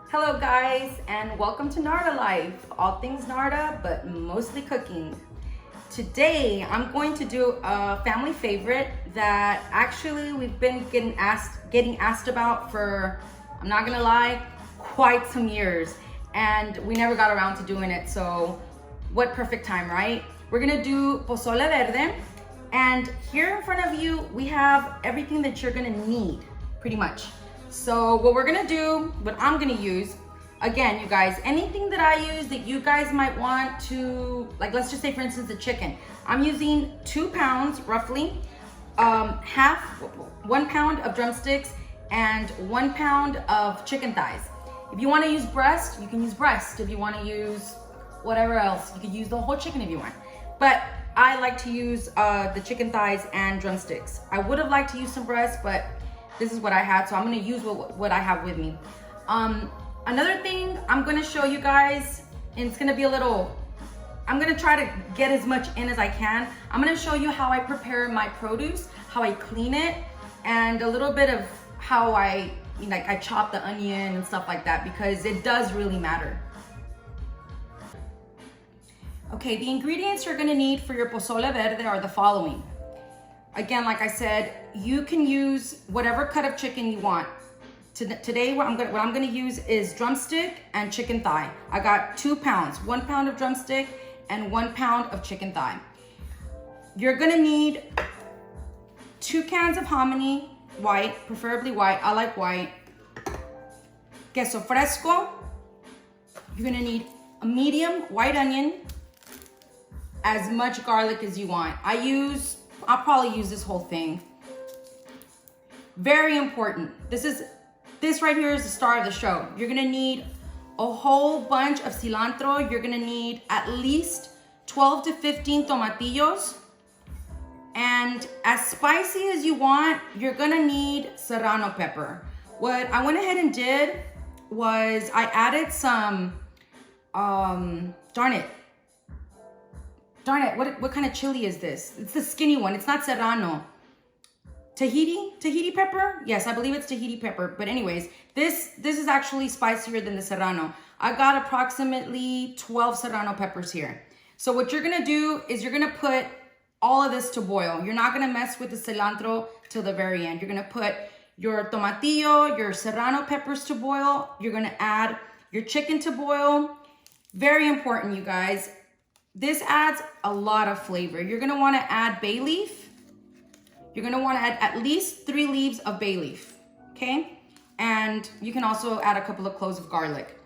Hello guys, and welcome to Narda Life. All things Narda, but mostly cooking. Today, I'm going to do a family favorite that actually we've been getting asked about for, I'm not gonna lie, quite some years. And we never got around to doing it, so what perfect time, right? We're gonna do Pozole Verde. And here in front of you, we have everything that you're gonna need, pretty much. So what we're gonna do, what I'm gonna use, again, you guys, anything that I use that you guys might want to, like let's just say for instance, the chicken. I'm using 2 pounds roughly, 1 pound of drumsticks and 1 pound of chicken thighs. If you wanna use breast, you can use breast. If you wanna use whatever else, you could use the whole chicken if you want. But I like to use the chicken thighs and drumsticks. I would have liked to use some breast, but this is what I had, so I'm gonna use what I have with me. Another thing I'm gonna show you guys, and it's gonna be a little, I'm gonna try to get as much in as I can. I'm gonna show you how I prepare my produce, how I clean it, and a little bit of how I chop the onion and stuff like that, because it does really matter. Okay, the ingredients you're gonna need for your pozole verde are the following. Again, like I said, you can use whatever cut of chicken you want. Today, what I'm gonna use is drumstick and chicken thigh. I got 2 pounds, 1 pound of drumstick and 1 pound of chicken thigh. You're gonna need 2 cans of hominy, white, preferably white. I like white. Queso fresco. You're gonna need a medium white onion, as much garlic as you want. I'll probably use this whole thing. Very important. This right here is the star of the show. You're gonna need a whole bunch of cilantro. You're gonna need at least 12 to 15 tomatillos. And as spicy as you want, you're gonna need serrano pepper. What I went ahead and did was I added some, darn it, what kind of chili is this? It's the skinny one, it's not serrano. Tahiti pepper? Yes, I believe it's Tahiti pepper. But anyways, this is actually spicier than the serrano. I got approximately 12 serrano peppers here. So what you're gonna do is you're gonna put all of this to boil. You're not gonna mess with the cilantro till the very end. You're gonna put your tomatillo, your serrano peppers to boil. You're gonna add your chicken to boil. Very important, you guys. This adds a lot of flavor. You're gonna wanna add bay leaf. You're gonna wanna add at least 3 leaves of bay leaf, okay? And you can also add a couple of cloves of garlic.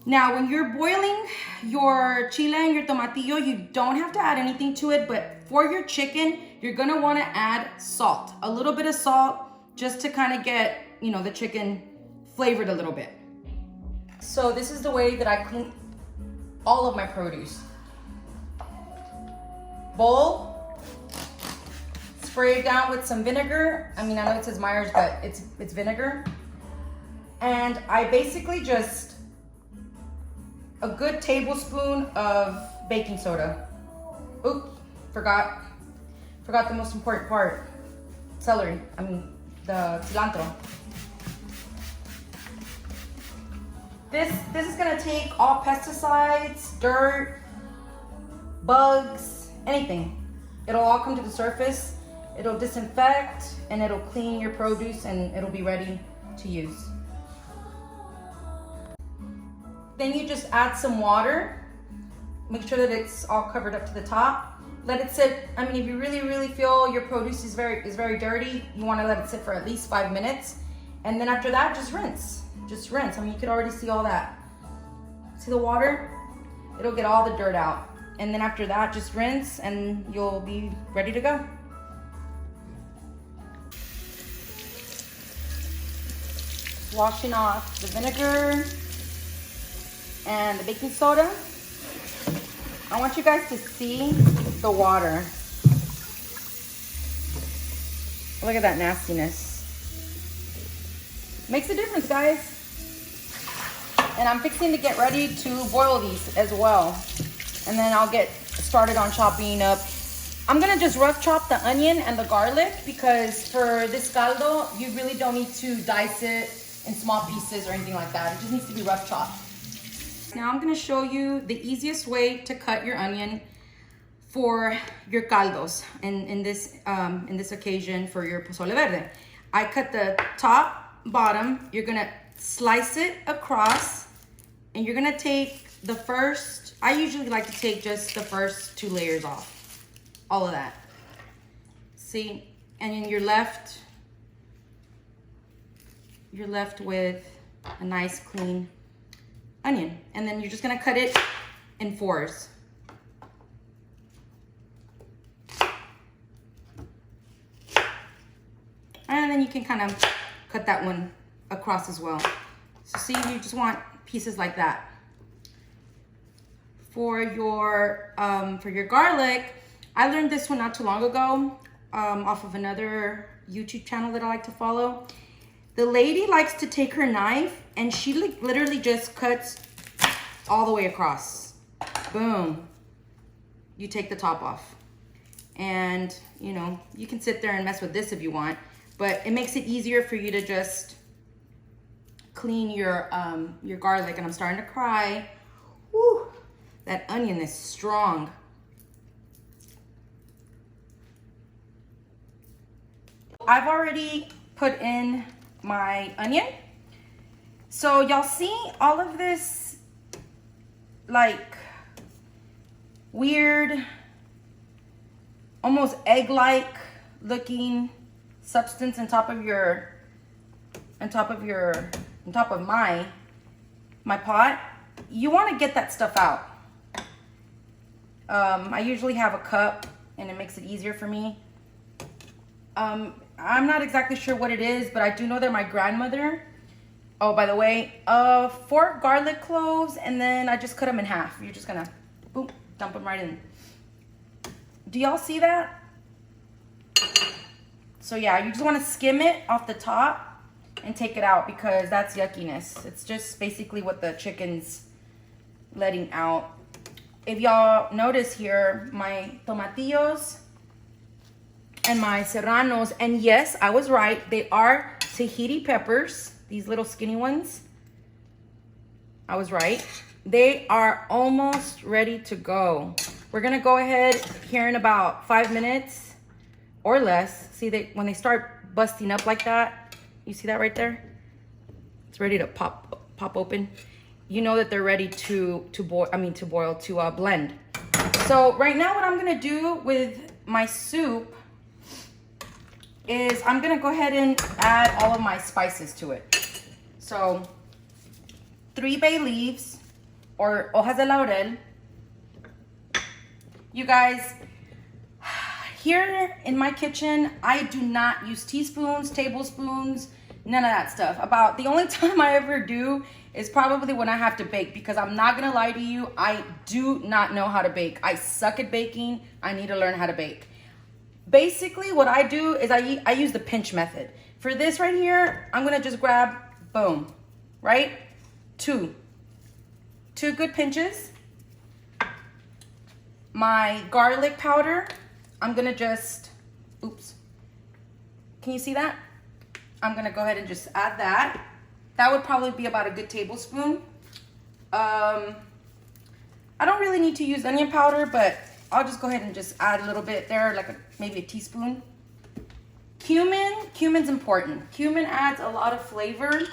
Now, when you're boiling your chile and your tomatillo, you don't have to add anything to it, but for your chicken, you're gonna wanna add salt. A little bit of salt, just to kind of get, the chicken flavored a little bit. So this is the way that I clean all of my produce. Bowl, spray it down with some vinegar. I know it says Myers, but it's vinegar. And I basically just, a good tablespoon of baking soda. Oops, forgot the most important part. Celery, the cilantro. This is gonna take all pesticides, dirt, bugs, anything. It'll all come to the surface. It'll disinfect and it'll clean your produce and it'll be ready to use. Then you just add some water. Make sure that it's all covered up to the top. Let it sit. If you really feel your produce is very dirty, you want to let it sit for at least 5 minutes. And then after that, just rinse. Just rinse. You can already see all that. See the water? It'll get all the dirt out. And then after that, just rinse and you'll be ready to go. Washing off the vinegar and the baking soda. I want you guys to see the water. Look at that nastiness. Makes a difference, guys. And I'm fixing to get ready to boil these as well. And then I'll get started on chopping up. I'm gonna just rough chop the onion and the garlic because for this caldo, you really don't need to dice it in small pieces or anything like that. It just needs to be rough chopped. Now I'm gonna show you the easiest way to cut your onion for your caldos in this occasion for your pozole verde. I cut the top, bottom. You're gonna slice it across, and you're gonna take the first, I usually like to take just the first 2 layers off, all of that. See, and then you're left with a nice clean onion. And then you're just gonna cut it in 4s. And then you can kind of cut that one across as well. So see, you just want pieces like that. For your garlic, I learned this one not too long ago off of another YouTube channel that I like to follow. The lady likes to take her knife and she literally just cuts all the way across. Boom. You take the top off. And, you know, you can sit there and mess with this if you want, but it makes it easier for you to just clean your garlic. And I'm starting to cry. Woo, that onion is strong. I've already put in my onion. So y'all see all of this like weird, almost egg-like looking substance on top of my pot. You want to get that stuff out. I usually have a cup and it makes it easier for me. I'm not exactly sure what it is, but I do know that my grandmother, oh, by the way, 4 garlic cloves, and then I just cut them in half. You're just gonna, boom, dump them right in. Do y'all see that? So yeah, you just wanna skim it off the top and take it out because that's yuckiness. It's just basically what the chicken's letting out. If y'all notice here, my tomatillos and my serranos, and yes, I was right, they are Tahiti peppers, these little skinny ones. I was right. They are almost ready to go. We're gonna go ahead here in about 5 minutes or less. See, when they start busting up like that, you see that right there? It's ready to pop open. You know that they're ready to blend. So right now what I'm gonna do with my soup is I'm gonna go ahead and add all of my spices to it. So 3 bay leaves or hojas de laurel. You guys, here in my kitchen, I do not use teaspoons, tablespoons, none of that stuff. About the only time I ever do is probably when I have to bake, because I'm not gonna lie to you, I do not know how to bake. I suck at baking. I need to learn how to bake. Basically, what I do is I use the pinch method. For this right here, I'm gonna just grab, boom, right? 2 good pinches. My garlic powder, I'm gonna just, oops. Can you see that? I'm gonna go ahead and just add that. That would probably be about a good tablespoon. I don't really need to use onion powder, but I'll just go ahead and just add a little bit there, like maybe a teaspoon. Cumin's important. Cumin adds a lot of flavor.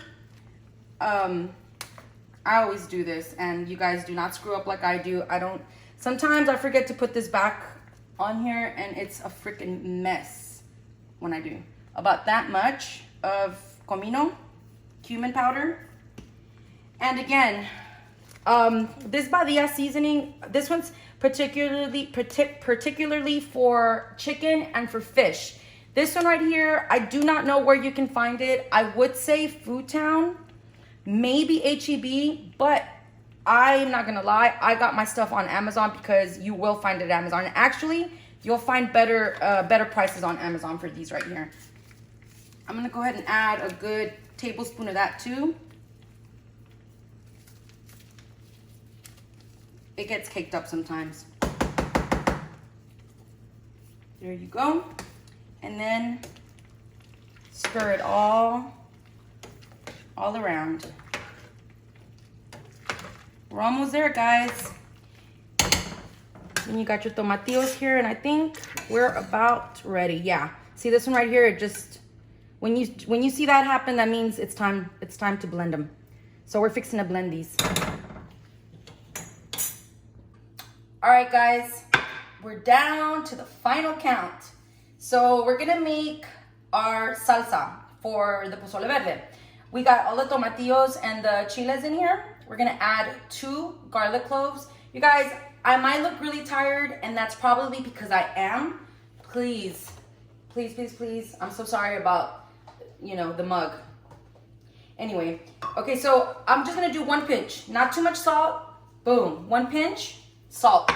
I always do this, and you guys do not screw up like I do. Sometimes I forget to put this back on here, and it's a freaking mess when I do. About that much of comino, cumin powder. And again, this Badia seasoning, this one's particularly for chicken and for fish. This one right here, I do not know where you can find it. I would say Food Town, maybe HEB, but I'm not gonna lie, I got my stuff on Amazon, because you will find it at Amazon. Actually, you'll find better prices on Amazon for these right here. I'm gonna go ahead and add a good tablespoon of that too. It gets caked up sometimes. There you go. And then stir it all all around. We're almost there, guys. And you got your tomatillos here, and I think we're about ready. Yeah, see this one right here? It just, when you see that happen, that means it's time to blend them. So we're fixing to blend these. All right, guys, we're down to the final count. So we're gonna make our salsa for the pozole verde. We got all the tomatillos and the chiles in here. We're gonna add 2 garlic cloves. You guys, I might look really tired, and that's probably because I am. Please, please, please, please. I'm so sorry about, you know, the mug. Anyway, okay, so I'm just gonna do 1 pinch. Not too much salt. Boom, 1 pinch, salt.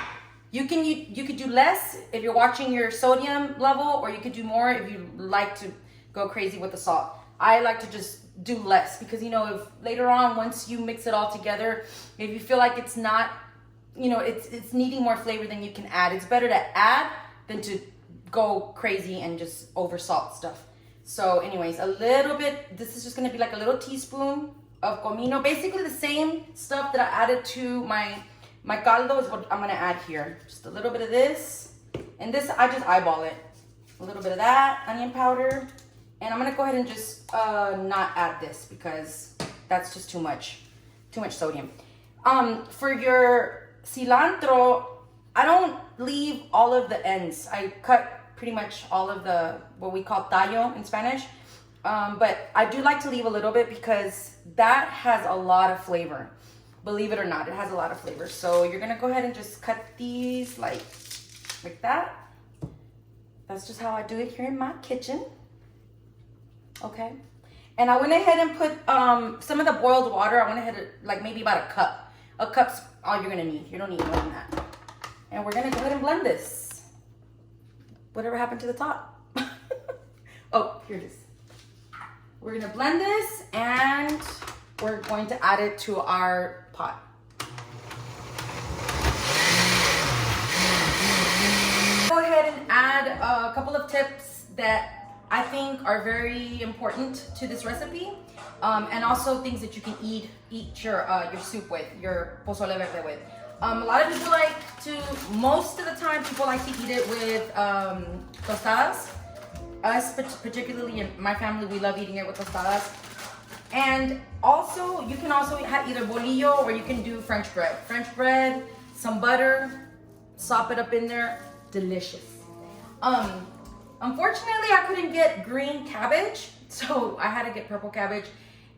You could do less if you're watching your sodium level, or you could do more if you like to go crazy with the salt. I like to just do less because, you know, if later on, once you mix it all together, if you feel like it's not, you know, it's needing more flavor than you can add, it's better to add than to go crazy and just over salt stuff. So anyways, a little bit, this is just gonna be like a little teaspoon of comino, basically the same stuff that I added to my caldo is what I'm gonna add here. Just a little bit of this, and this I just eyeball it. A little bit of that, onion powder, and I'm gonna go ahead and just not add this because that's just too much sodium. For your cilantro, I don't leave all of the ends. I cut pretty much all of the, what we call tallo in Spanish. But I do like to leave a little bit because that has a lot of flavor. Believe it or not, it has a lot of flavor. So you're gonna go ahead and just cut these like that. That's just how I do it here in my kitchen. Okay. And I went ahead and put some of the boiled water. I went ahead and like maybe about a cup. A cup's all you're gonna need. You don't need more than that. And we're gonna go ahead and blend this. Whatever happened to the top? Oh, here it is. We're gonna blend this and we're going to add it to our pot. Go ahead and add a couple of tips that I think are very important to this recipe, and also things that you can eat your soup with, your pozole verde with. A lot of people like to, most of the time, people like to eat it with tostadas. Us, particularly in my family, we love eating it with tostadas. And also, you can also have either bolillo or you can do French bread. French bread, some butter, sop it up in there, delicious. Unfortunately, I couldn't get green cabbage, so I had to get purple cabbage.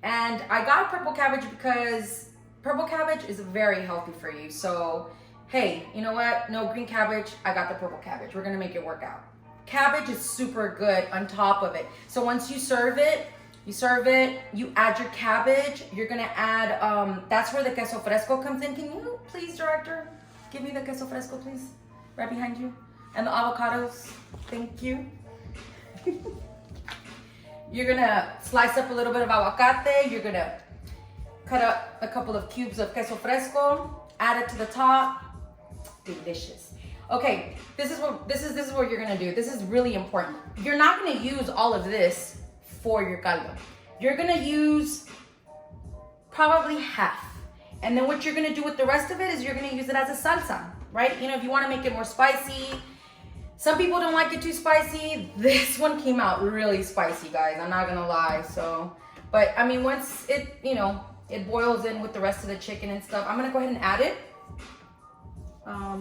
And I got purple cabbage because purple cabbage is very healthy for you. So, hey, you know what? No green cabbage, I got the purple cabbage. We're gonna make it work out. Cabbage is super good on top of it. So once you serve it, you add your cabbage, you're gonna add, that's where the queso fresco comes in. Can you please, director, give me the queso fresco, please? Right behind you. And the avocados, thank you. You're gonna slice up a little bit of aguacate. You're gonna cut up a couple of cubes of queso fresco, add it to the top. Delicious. Okay, this is what you're gonna do. This is really important. You're not gonna use all of this for your caldo. You're gonna use probably half. And then what you're gonna do with the rest of it is you're gonna use it as a salsa, right? You know, if you wanna make it more spicy. Some people don't like it too spicy. This one came out really spicy, guys. I'm not gonna lie, so. But I mean, once it, you know, it boils in with the rest of the chicken and stuff, I'm gonna go ahead and add it.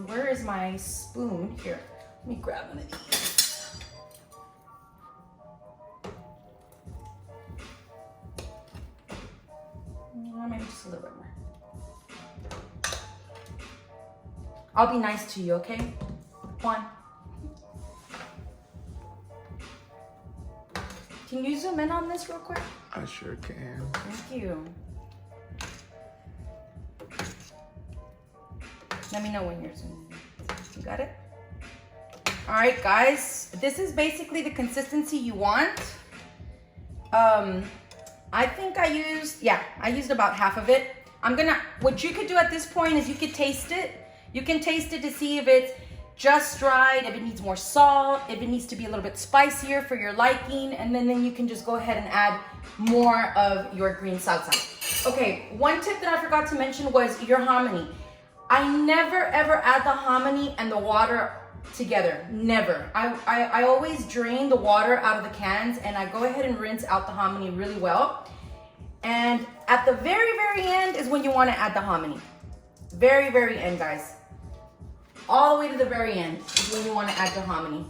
Where is my spoon? Here, let me grab one of these. Maybe just a little bit more. I'll be nice to you, okay? One. Can you zoom in on this real quick? I sure can. Thank you. Let me know when you're zooming in. You got it? All right, guys. This is basically the consistency you want. I think I used about half of it. What you could do at this point is you could taste it. You can taste it to see if just right, if it needs more salt, if it needs to be a little bit spicier for your liking, and then you can just go ahead and add more of your green salsa. Okay, one tip that I forgot to mention was your hominy. I never ever add the hominy and the water together, never. I always drain the water out of the cans and I go ahead and rinse out the hominy really well. And at the very, very end is when you want to add the hominy. Very, very end, guys. All the way to the very end is when you want to add the hominy.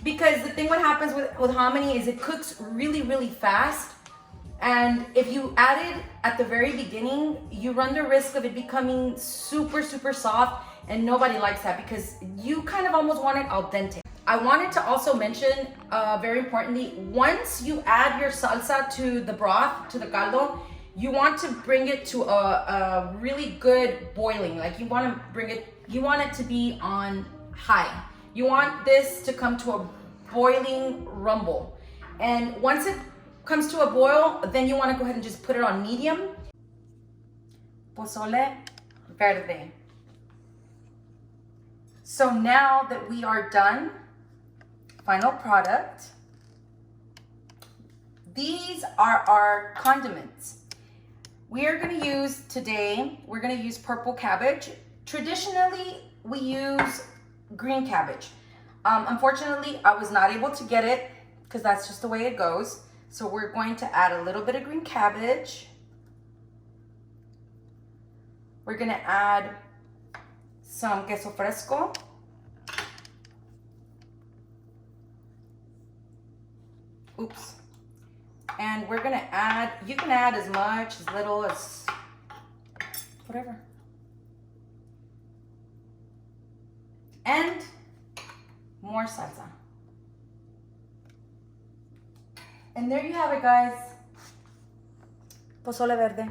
Because the thing what happens with hominy is it cooks really, really fast. And if you add it at the very beginning, you run the risk of it becoming super, super soft, and nobody likes that because you kind of almost want it al dente. I wanted to also mention, very importantly, once you add your salsa to the broth, to the caldo, you want to bring it to a really good boiling. Like you want it to be on high. You want this to come to a boiling rumble. And once it comes to a boil, then you want to go ahead and just put it on medium. Pozole Verde. So now that we are done, final product, these are our condiments. We are going to use today, we're going to use purple cabbage. Traditionally, we use green cabbage. Unfortunately, I was not able to get it because that's just the way it goes. So we're going to add a little bit of green cabbage. We're going to add some queso fresco. Oops. And we're going to add, you can add as much, as little, as whatever. And more salsa. And there you have it, guys. Pozole verde.